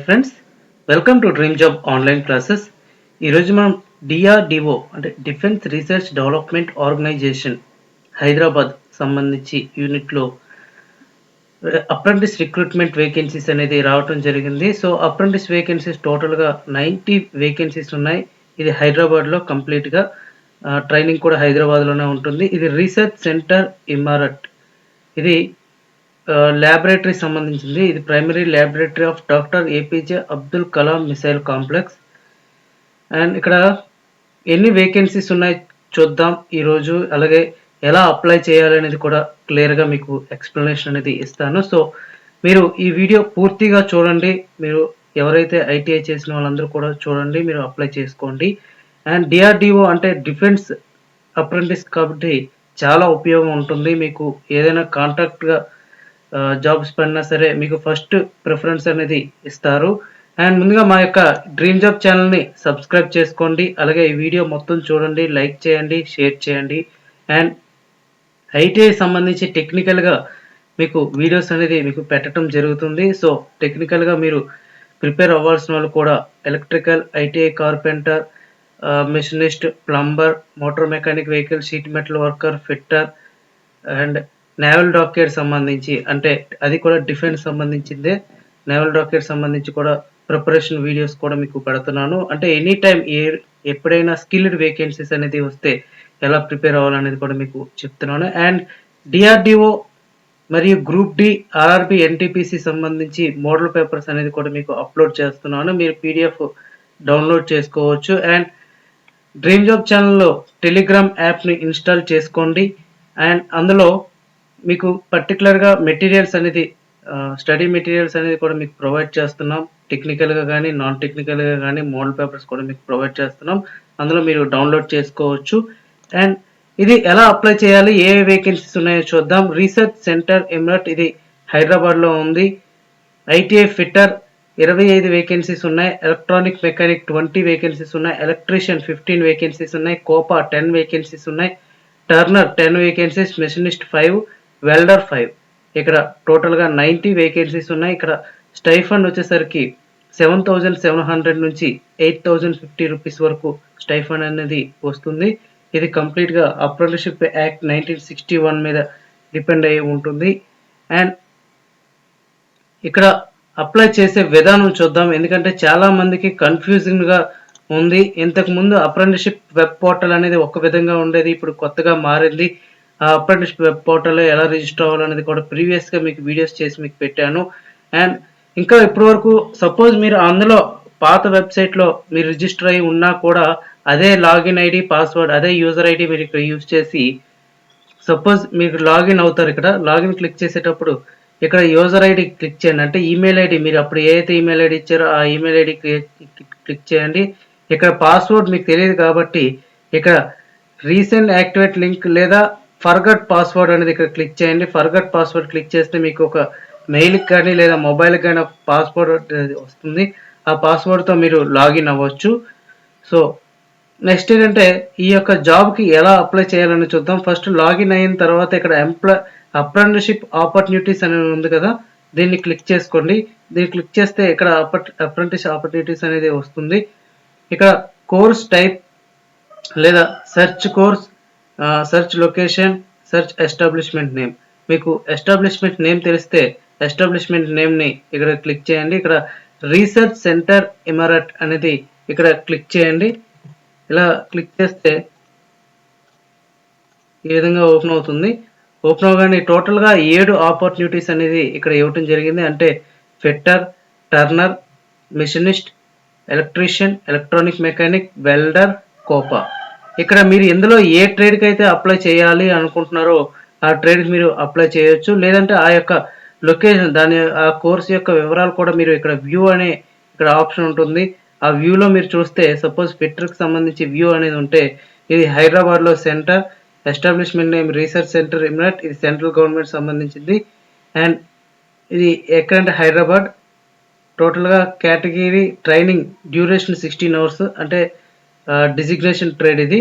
Friends, welcome to dream job online classes. ఈరోజు మనం DRDO అంటే Defence Research Development Organisation Hyderabad సంబంధించి యూనిట్లో అప్రెంటిస్ రిక్రూట్మెంట్ వేకెన్సీస్ అనేది రావటం జరిగింది. సో అప్రెంటిస్ వేకెన్సీస్ టోటల్గా 90 వేకెన్సీస్ ఉన్నాయి. ఇది హైదరాబాద్లో కంప్లీట్గా ట్రైనింగ్ కూడా హైదరాబాద్లోనే ఉంటుంది. ఇది రీసెర్చ్ సెంటర్ ఇమారట్. ఇది ల్యాబొరేటరీ సంబంధించింది. ఇది primary laboratory of doctor APJ Abdul Kalam missile complex. And ఇక్కడ ఎన్ని వేకెన్సీస్ ఉన్నాయి చూద్దాం ఈరోజు. అలాగే ఎలా అప్లై చేయాలనేది కూడా క్లియర్గా మీకు ఎక్స్ప్లెనేషన్ అనేది ఇస్తాను. సో మీరు ఈ వీడియో పూర్తిగా చూడండి. మీరు ఎవరైతే ఐటీఐ చేసిన వాళ్ళందరూ కూడా చూడండి, మీరు అప్లై చేసుకోండి. అండ్ డిఆర్డిఓ అంటే డిఫెన్స్ అప్రెంటిస్ కాబట్టి చాలా ఉపయోగం ఉంటుంది. మీకు ఏదైనా కాంట్రాక్ట్గా జాబ్స్ పడినా సరే మీకు ఫస్ట్ ప్రిఫరెన్స్ అనేది ఇస్తారు. అండ్ ముందుగా మా యొక్క డ్రీమ్ జాబ్ ఛానల్ని సబ్స్క్రైబ్ చేసుకోండి. అలాగే ఈ వీడియో మొత్తం చూడండి, లైక్ చేయండి, షేర్ చేయండి. అండ్ ఐటీఐ సంబంధించి టెక్నికల్గా మీకు వీడియోస్ అనేది మీకు పెట్టడం జరుగుతుంది. సో టెక్నికల్గా మీరు ప్రిపేర్ అవ్వాల్సిన వాళ్ళు కూడా electrical, ITI carpenter, machinist, plumber, motor mechanic, vehicle sheet metal worker, fitter and naval dockyard సంబంధించి, అంటే అది కూడా డిఫెన్స్ సంబంధించిందే. నేవల్ డాక్యార్డ్ సంబంధించి కూడా ప్రిపరేషన్ వీడియోస్ కూడా మీకు పెడుతున్నాను. అంటే ఎనీ టైం ఎప్పుడైనా స్కిల్డ్ వేకెన్సీస్ అనేది వస్తే ఎలా ప్రిపేర్ అవ్వాలనేది కూడా మీకు చెప్తున్నాను. అండ్ డిఆర్డిఓ మరియు గ్రూప్ డి, ఆర్ఆర్బి, ఎన్టీపీసీ సంబంధించి మోడల్ పేపర్స్ అనేది కూడా మీకు అప్లోడ్ చేస్తున్నాను. మీరు పీడిఎఫ్ డౌన్లోడ్ చేసుకోవచ్చు. అండ్ డ్రీమ్ జాబ్ ఛానల్లో టెలిగ్రామ్ యాప్ని ఇన్స్టాల్ చేసుకోండి. అండ్ అందులో మీకు పర్టికులర్గా మెటీరియల్స్ అనేది స్టడీ మెటీరియల్స్ అనేది కూడా మీకు ప్రొవైడ్ చేస్తున్నాం. టెక్నికల్గా కానీ నాన్ టెక్నికల్గా కానీ మోడల్ పేపర్స్ కూడా మీకు ప్రొవైడ్ చేస్తున్నాం. అందులో మీరు డౌన్లోడ్ చేసుకోవచ్చు. అండ్ ఇది ఎలా అప్లై చేయాలి, ఏ వేకెన్సీస్ ఉన్నాయో చూద్దాం. రీసెర్చ్ సెంటర్ ఇమరట్, ఇది హైదరాబాద్లో ఉంది. ఐటీఐ ఫిట్టర్ 25 వేకెన్సీస్ ఉన్నాయి. ఎలక్ట్రానిక్ మెకానిక్ 20 వేకెన్సీస్ ఉన్నాయి. ఎలక్ట్రీషియన్ 15 వేకెన్సీస్ ఉన్నాయి. కోపా 10 వేకెన్సీస్ ఉన్నాయి. Turner 10 vacancies, machinist 5, welder 5. ఇక్కడ టోటల్గా 90 వేకెన్సీస్ ఉన్నాయి. ఇక్కడ స్టైఫండ్ వచ్చేసరికి 7,700 నుంచి 8,050 రూపీస్ వరకు స్టైఫండ్ అనేది వస్తుంది. ఇది కంప్లీట్గా అప్రెంటిస్షిప్ యాక్ట్ 1961 మీద డిపెండ్ అయ్యి ఉంటుంది. అండ్ ఇక్కడ అప్లై చేసే విధానం చూద్దాం, ఎందుకంటే చాలా మందికి కన్ఫ్యూజింగ్గా ఉంది. ఇంతకుముందు అప్రెంటిస్షిప్ వెబ్ పోర్టల్ అనేది ఒక విధంగా ఉండేది, ఇప్పుడు కొత్తగా మారింది. ఆ అప్రెంటిస్షిప్ వెబ్ పోర్టల్లో ఎలా రిజిస్టర్ అవ్వాలనేది కూడా ప్రీవియస్గా మీకు వీడియోస్ చేసి మీకు పెట్టాను. అండ్ ఇంకా ఇప్పటి వరకు సపోజ్ మీరు అందులో పాత వెబ్సైట్లో మీరు రిజిస్టర్ అయి ఉన్నా కూడా అదే లాగిన్ ఐడి, పాస్వర్డ్, అదే యూజర్ ఐడి మీరు ఇక్కడ యూజ్ చేసి సపోజ్ మీరు లాగిన్ అవుతారు. ఇక్కడ లాగిన్ క్లిక్ చేసేటప్పుడు ఇక్కడ యూజర్ ఐడి క్లిక్ చేయండి. అంటే ఈమెయిల్ ఐడి, మీరు అప్పుడు ఏదైతే ఈమెయిల్ ఐడి ఇచ్చారో ఆ ఈమెయిల్ ఐడి క్లిక్ చేయండి. ఇక్కడ పాస్వర్డ్ మీకు తెలియదు కాబట్టి ఇక్కడ రీసెంట్ యాక్టివేట్ లింక్ లేదా ఫర్గట్ పాస్వర్డ్ అనేది ఇక్కడ క్లిక్ చేయండి. ఫర్గట్ పాస్వర్డ్ క్లిక్ చేస్తే మీకు ఒక మెయిల్కి కానీ లేదా మొబైల్కి కానీ పాస్వర్డ్ వస్తుంది. ఆ పాస్వర్డ్తో మీరు లాగిన్ అవ్వచ్చు. సో నెక్స్ట్ ఏంటంటే ఈ యొక్క జాబ్కి ఎలా అప్లై చేయాలని చూద్దాం. ఫస్ట్ లాగిన్ అయిన తర్వాత ఇక్కడ అప్రెంటిస్షిప్ ఆపర్చునిటీస్ అనేది ఉంది కదా, దీన్ని క్లిక్ చేసుకోండి. దీన్ని క్లిక్ చేస్తే ఇక్కడ అప్రెంటిస్ ఆపర్చునిటీస్ అనేది వస్తుంది. ఇక్కడ కోర్స్ టైప్ లేదా search course, search location, search establishment name. మీకు ఎస్టాబ్లిష్మెంట్ నేమ్ తెలిస్తే ఎస్టాబ్లిష్మెంట్ నేమ్ని ఇక్కడ క్లిక్ చేయండి. ఇక్కడ రీసెర్చ్ సెంటర్ ఇమరట్ అనేది ఇక్కడ క్లిక్ చేయండి. ఇలా క్లిక్ చేస్తే ఈ విధంగా ఓపెన్ అవుతుంది. ఓపెన్ అవగానే టోటల్గా 7 ఆపర్చునిటీస్ అనేది ఇక్కడ ఇవ్వటం జరిగింది. అంటే fitter, Turner, machinist, electrician, electronic mechanic, welder, Copa. ఇక్కడ మీరు ఎందులో ఏ ట్రేడ్కి అయితే అప్లై చేయాలి అనుకుంటున్నారో ఆ ట్రేడ్కి మీరు అప్లై చేయొచ్చు. లేదంటే ఆ యొక్క లొకేషన్, ఆ కోర్స్ యొక్క వివరాలు కూడా మీరు ఇక్కడ వ్యూ అనే ఇక్కడ ఆప్షన్ ఉంటుంది. ఆ వ్యూలో మీరు చూస్తే సపోజ్ ఫిట్టర్కి సంబంధించి వ్యూ అనేది ఉంటే ఇది హైదరాబాద్లో centre, establishment name research centre Imarat, ఇది సెంట్రల్ గవర్నమెంట్ సంబంధించింది. అండ్ ఇది ఎక్కడంటే హైదరాబాద్. టోటల్గా కేటగిరీ ట్రైనింగ్ డ్యూరేషన్ 16 అవర్స్, అంటే డిజిగ్నేషన్ ట్రేడ్. ఇది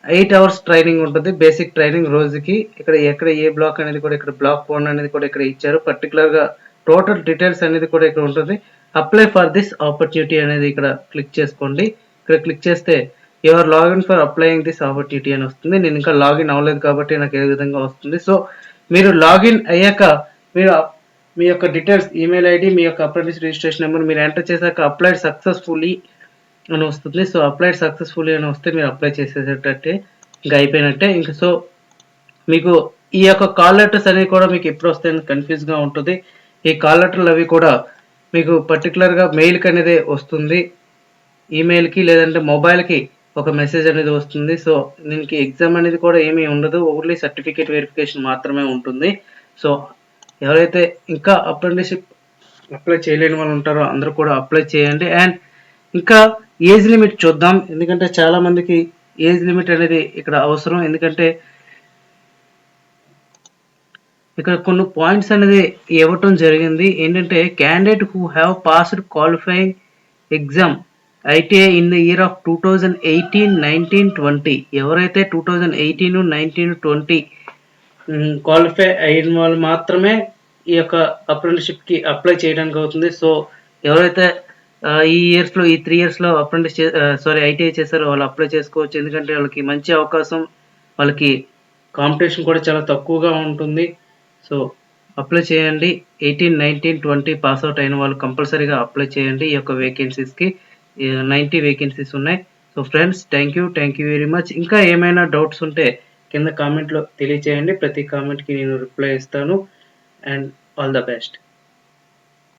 8 అవర్స్ ట్రైనింగ్ ఉంటుంది, బేసిక్ ట్రైనింగ్ రోజుకి. ఎక్కడ ఏ బ్లాక్ అనేది కూడా ఇక్కడ బ్లాక్ 1 అనేది కూడా ఇక్కడ ఇచ్చారు. పర్టికులర్గా టోటల్ డీటెయిల్స్ అనేది కూడా ఇక్కడ ఉంటుంది. అప్లై ఫర్ దిస్ ఆపర్చునిటీ అనేది ఇక్కడ క్లిక్ చేసుకోండి. ఇక్కడ క్లిక్ చేస్తే your login for applying this opportunity అని వస్తుంది. నేను ఇంకా లాగిన్ అవ్వలేదు కాబట్టి నాకు ఏ విధంగా వస్తుంది. సో మీరు లాగిన్ అయ్యాక మీరు మీ యొక్క డీటెయిల్స్, ఈమెయిల్ ఐడి, మీ యొక్క అప్రెంటిస్ రిజిస్ట్రేషన్ నెంబర్ మీరు ఎంటర్ చేశాక అప్లైడ్ సక్సెస్ఫుల్లీ అని వస్తుంది. సో అప్లైడ్ సక్సెస్ఫుల్లీ అని వస్తే మీరు అప్లై చేసేటట్టే, ఇంకా అయిపోయినట్టే. ఇంకా సో మీకు ఈ యొక్క కాల్ లెటర్స్ అనేవి కూడా మీకు ఎప్పుడు వస్తాయని కన్ఫ్యూజ్గా ఉంటుంది. ఈ కాల్ లెటర్లు అవి కూడా మీకు పర్టికులర్గా మెయిల్కి అనేది వస్తుంది, ఈమెయిల్కి లేదంటే మొబైల్కి ఒక మెసేజ్ అనేది వస్తుంది. సో దీనికి ఎగ్జామ్ అనేది కూడా ఏమీ ఉండదు, ఓన్లీ సర్టిఫికేట్ వెరిఫికేషన్ మాత్రమే ఉంటుంది. సో ఎవరైతే ఇంకా అప్రెంటిస్షిప్ అప్లై చేయలేని వాళ్ళు ఉంటారో అందరూ కూడా అప్లై చేయండి. అండ్ ఇంకా ఏజ్ లిమిట్ చూద్దాం, ఎందుకంటే చాలామందికి ఏజ్ లిమిట్ అనేది ఇక్కడ అవసరం. ఎందుకంటే ఇక్కడ కొన్ని పాయింట్స్ అనేది ఇవ్వటం జరిగింది. ఏంటంటే candidate who have passed qualifying exam ITI in the year of 2018, 19, 20 ఎవరైతే 2018, 19, 20 క్వాలిఫై అయిన వాళ్ళు మాత్రమే ఈ యొక్క అప్రెంటిస్షిప్కి అప్లై చేయడానికి అవుతుంది. సో ఎవరైతే ఈ ఇయర్స్లో, ఈ 3 ఇయర్స్లో ఐటీఐ చేశారో వాళ్ళు అప్లై చేసుకోవచ్చు. ఎందుకంటే వాళ్ళకి మంచి అవకాశం, వాళ్ళకి కాంపిటీషన్ కూడా చాలా తక్కువగా ఉంటుంది. సో అప్లై చేయండి. 18, 19, 20 పాస్అవుట్ అయిన వాళ్ళు కంపల్సరీగా అప్లై చేయండి. ఈ యొక్క వేకెన్సీస్కి 90 వేకెన్సీస్ ఉన్నాయి. So friends, thank you very much. ఇంకా ఏమైనా డౌట్స్ ఉంటే కింద కామెంట్లో తెలియచేయండి. ప్రతి కామెంట్కి నేను రిప్లై ఇస్తాను. And all the best.